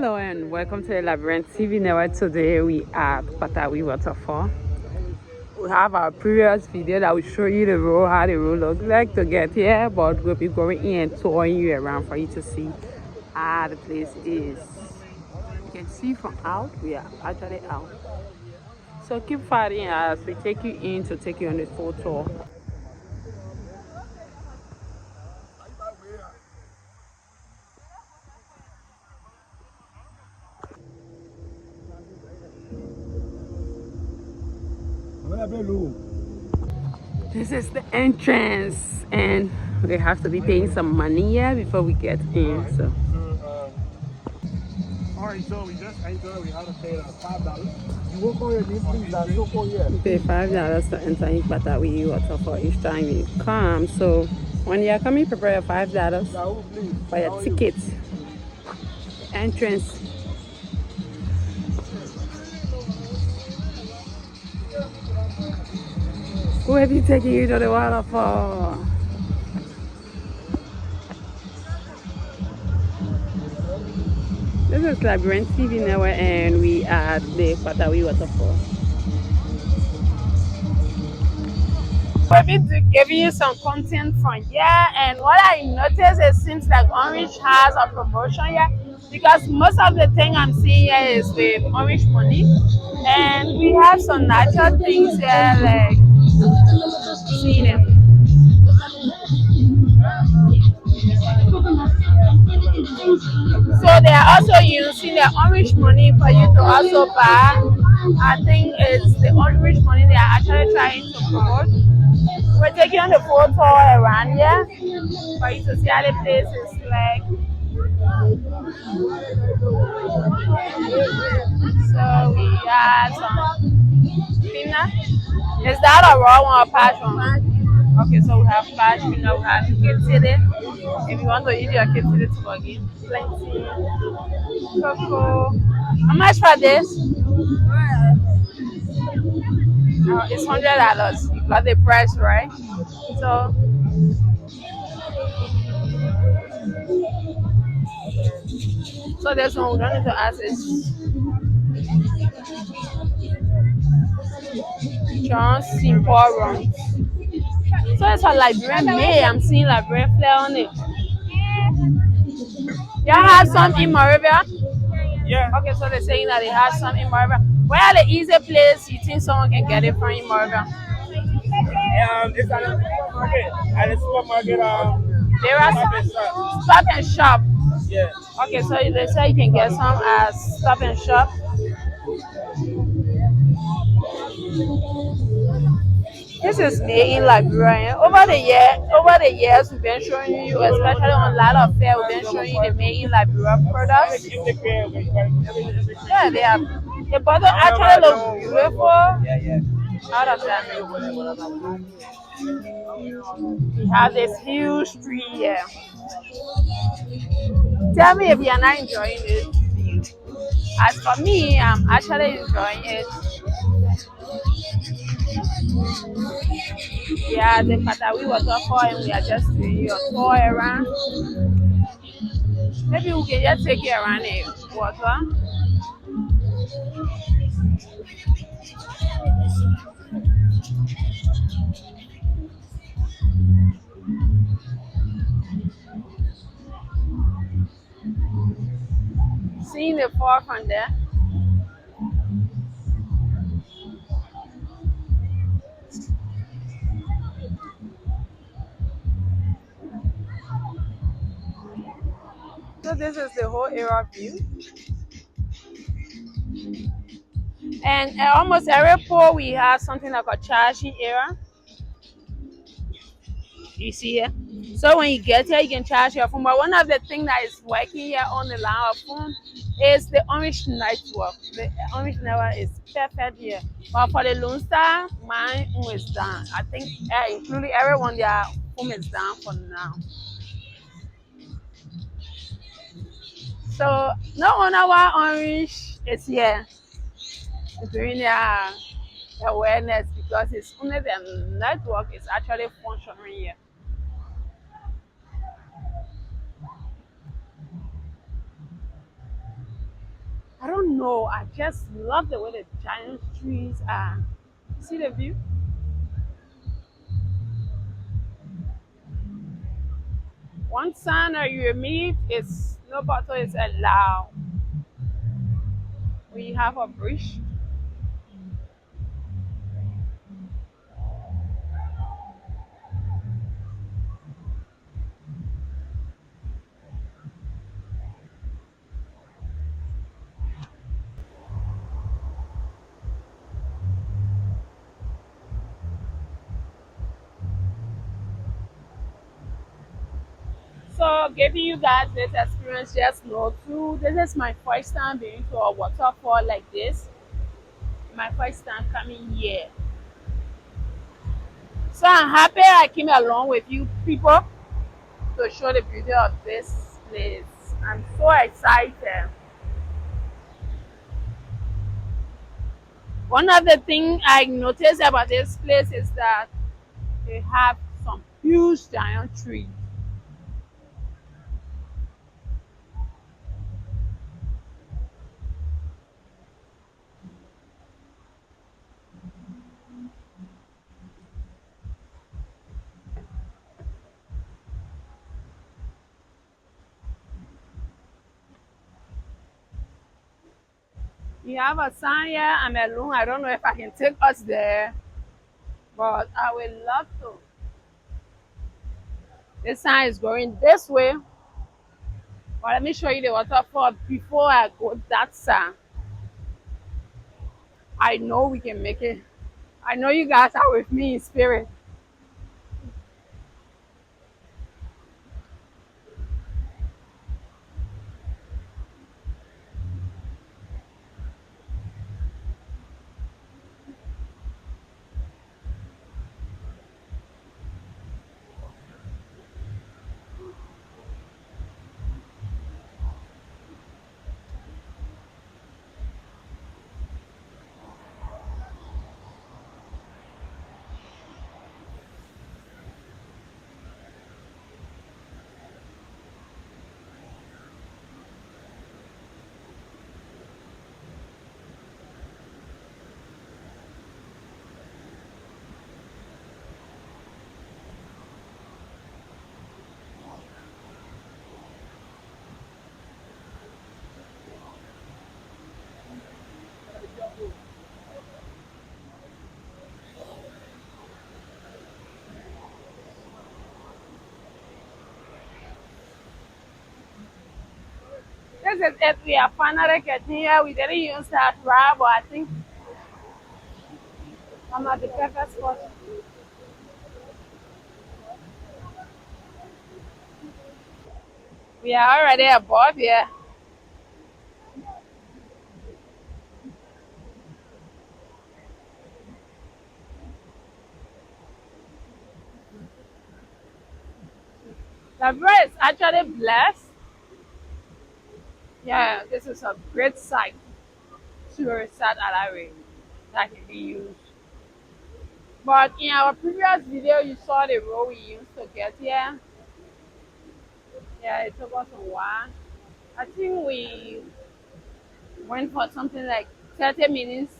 Hello and welcome to the Liberian TV network. Today we are at Kpatawee Waterfall. We have our previous video that will show you the road, how the road looks like to get here, but we'll be going in and touring you around for you to see how the place is. You can see from out, we are actually out. So keep following as we take you in to take you on the full tour. This is the entrance and we have to be paying some money here before we get in. So alright, so we just entered. We have to pay $5. You will call your name, please. That's so cool here. you pay $5 to enter in Kpatawee Waterfall each time you come. So when you are coming, prepare your $5 for your ticket. Entrance. Who have you taken you to the waterfall? This is Liberian TV network and we are at the Kpatawee Waterfall. We've been giving you some content from here, and what I noticed, it seems like Orange has a promotion here because most of the thing I'm seeing here is with Orange money, and we have some natural things here like seeing it. So they are also using the Orange money for you to also buy. I think it's the Orange money they are actually trying to promote. We're taking on the full tour around here for you to see how the place is like. So we have some peanut. Is that a raw one or passion? Okay, so we have passion, we have kitty. If you want to eat your kitty today, plenty. Cocoa. How much for this? It's $100. You got the price right. So this one we don't need to ask is John Simple Run. So it's a Liberian May. I'm seeing Liberian flair on it. Y'all have some in Monrovia? Yeah. Okay, so they're saying that they have some in Monrovia. Where are the easy place you think someone can get it from in Monrovia? It's at the supermarket. At the supermarket, There are Stop and Shop. Yeah. Okay, so they say you can get some at Stop and Shop. This is made in Liberia. Over the years, we've been showing you, especially on a lot of fair, we've been showing you the made in Liberia products. Yeah, they are. The bottle actually looks beautiful. Yeah. Out of that, we have this huge tree here. Tell me if you're not enjoying it. As for me, I'm actually enjoying it. We are at the Kpatawee Waterfall and we are just doing your tour around. Maybe we can just take you around the water. Seeing the fall from there. So this is the whole area view. And at almost every pole we have something like a charging area. You see here? So when you get here, you can charge your phone. But one of the things that is working here on the line of phone is the Orange network. The Orange network is perfect here. But for the Lone Star, mine is down. I think including everyone, their phone is down for now. So no wonder why Orange is here. Doing their awareness because it's only the network is actually functioning here. I don't know. I just love the way the giant trees are. See the view? One sign that you meet is no bottle is allowed. We have a bridge. So giving you guys this experience, just know too, this is my first time being to a waterfall like this. My first time coming here. So I'm happy I came along with you people to show the beauty of this place. I'm so excited. One of the things I noticed about this place is that they have some huge giant trees. You have a sign here, I'm alone. I don't know if I can take us there, but I would love to. This sign is going this way, but let me show you the waterfall before I go that side. I know we can make it. I know you guys are with me in spirit. This is it. We are finally getting here. We didn't use that ride, but I think I'm at the perfect spot. We are already above here. Liberia is actually blessed. Yeah, this is a great site to research Alawi that can be used. But in our previous video, you saw the road we used to get here. Yeah, it took us a while. I think we went for something like 30 minutes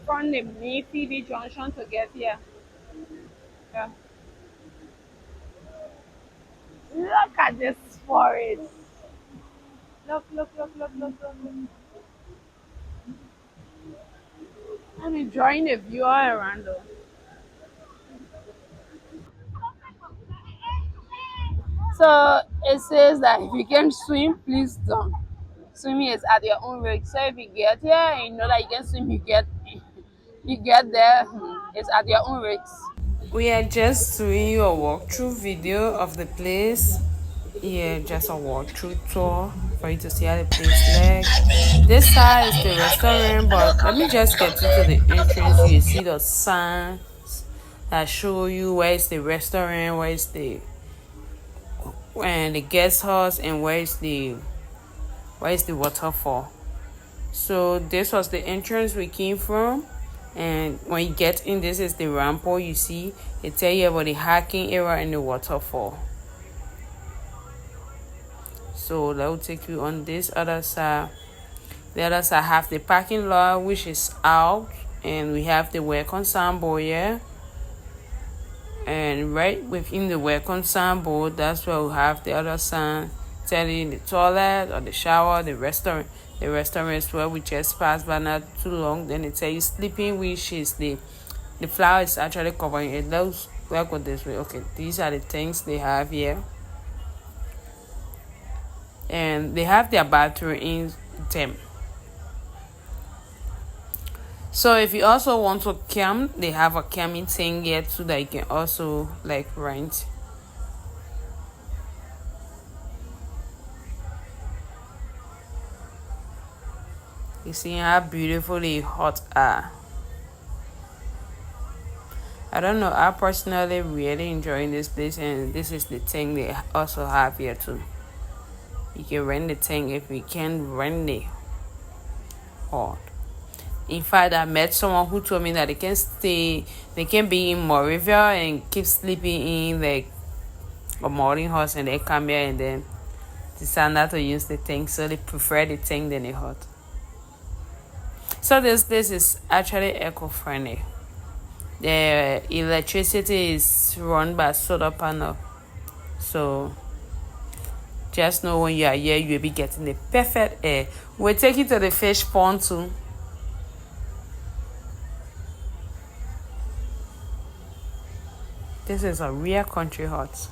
from the main Phoebe Junction to get here. Yeah. Look at this forest. Look, look, look, look, look, look, look. I'm enjoying the view all around though. So it says that if you can swim, please don't. Swimming is at your own risk. So if you get here and you know that you can swim, you get there, it's at your own risk. We are just doing you a walkthrough video of the place. Yeah, just a walkthrough tour for you to see how the place looks. This side is the restaurant, but let me just get you to the entrance. You see the signs that show you where is the restaurant, where is the guest house, and where is the waterfall. So this was the entrance we came from, and when you get in, this is the rampart. You see it tell you about the hiking area and the waterfall. So that will take you on this other side. The other side have the parking lot, which is out, and we have the welcome signboard here. And right within the welcome signboard, that's where we have the other sign telling the toilet or the shower, the restaurant. The restaurant is where we just passed by not too long. Then it tells you sleeping, which is the flower is actually covering it. Those work with this way. Okay, these are the things they have here. And they have their battery in them. So if you also want to camp, they have a camping thing here too that you can also like rent. You see how beautifully hot are. I don't know, I personally really enjoying this place, and this is the thing they also have here too. You can rent the thing if you can rent the hot. In fact, I met someone who told me that they can be in Monrovia and keep sleeping in like a morning house, and they come here and then decide not to use the thing, so they prefer the thing than the hot. So this is actually eco-friendly. The electricity is run by solar panel, so just know when you are here, you'll be getting the perfect air. We'll take you to the fish pond too. This is a real country hut.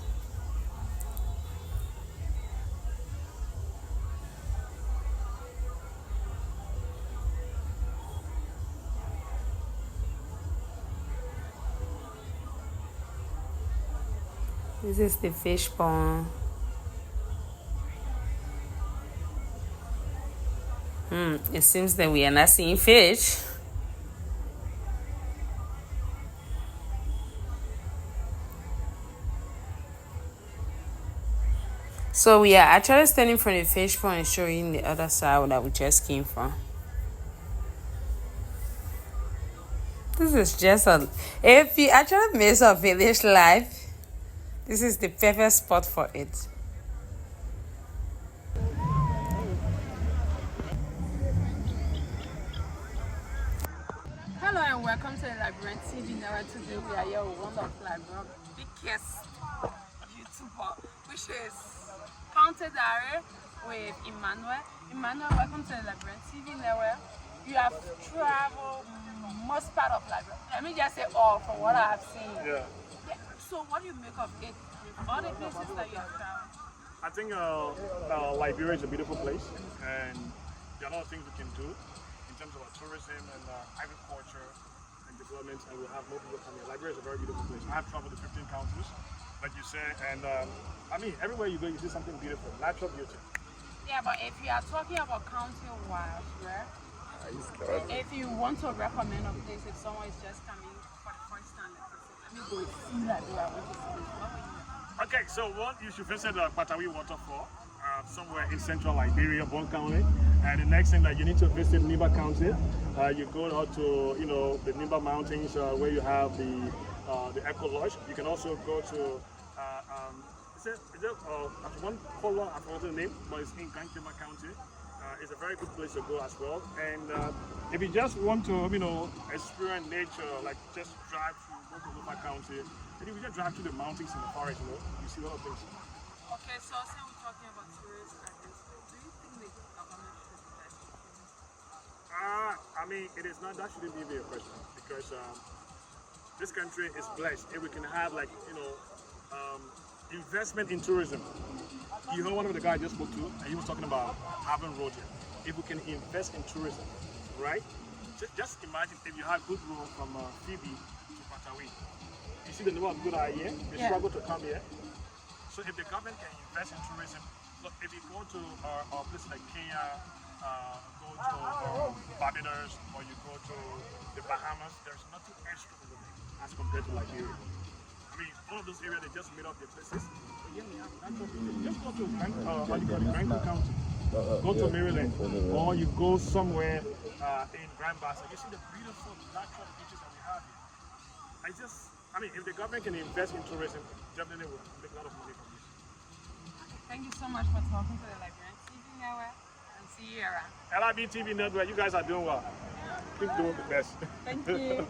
This is the fish pond. It seems that we are not seeing fish. So we are actually standing from the fish pond and showing the other side that we just came from. This is just if you actually miss a village life, this is the perfect spot for it. Hello and welcome to the Liberian TV network. Today we are here with one of Liberian's biggest YouTuber, which is Counted Dare with Emmanuel. Emmanuel, welcome to the Liberian TV network. You have traveled most part of Liberia. Let me just say all from what I have seen. Yeah. So what do you make of it? All the places that you have traveled? I think Liberia is a beautiful place, and there are a lot of things we can do in terms of tourism and agriculture and development, and we'll have more people coming. Liberia is a very beautiful place. I have traveled to 15 countries, like you said, and I mean, everywhere you go, you see something beautiful, natural beauty. Yeah, but if you are talking about county-wide, right? If you want to recommend a place, if someone is just coming for the first time, let me go see that they are going to see this. Okay, so what you should visit the Kpatawee Waterfall, somewhere in central Liberia, Bon County. And the next thing that you need to visit Nimba County. You go out to the Nimba Mountains where you have the ecolodge. You can also go to one follow, I forgot the name, but it's in Kpatawee County. It's a very good place to go as well. And if you just want to experience nature, like just drive through, go to Nimba County. And if you just drive through the mountains and the forest, you see a lot of things. Okay, so since we're talking about tourists at this place, do you think the government should do that? I mean, it is not, that shouldn't be a question, because this country is blessed if we can have investment in tourism. You heard one of the guys I just spoke to, and he was talking about having road here. If we can invest in tourism, right? Just imagine if you had good road from Phoebe to Kpatawee. You see the number of people that are here, they struggle to come here. So if the government can invest in tourism, look, if you go to places like Kenya, go to Barbados, or you go to the Bahamas, there's nothing extra over there as compared to Liberia. I mean, all of those areas, they just made up their places. But yeah, we have natural beauty. Just go to Franklin County, go to Maryland, or you go somewhere in Grand Bassa. You see the beautiful natural beaches that we have here. I mean, if the government can invest in tourism, definitely will make a lot of money from this. Thank you so much for talking to the Liberian TV network, and see Sierra. LIB TV Network, you guys are doing well. Keep doing the best. Thank you.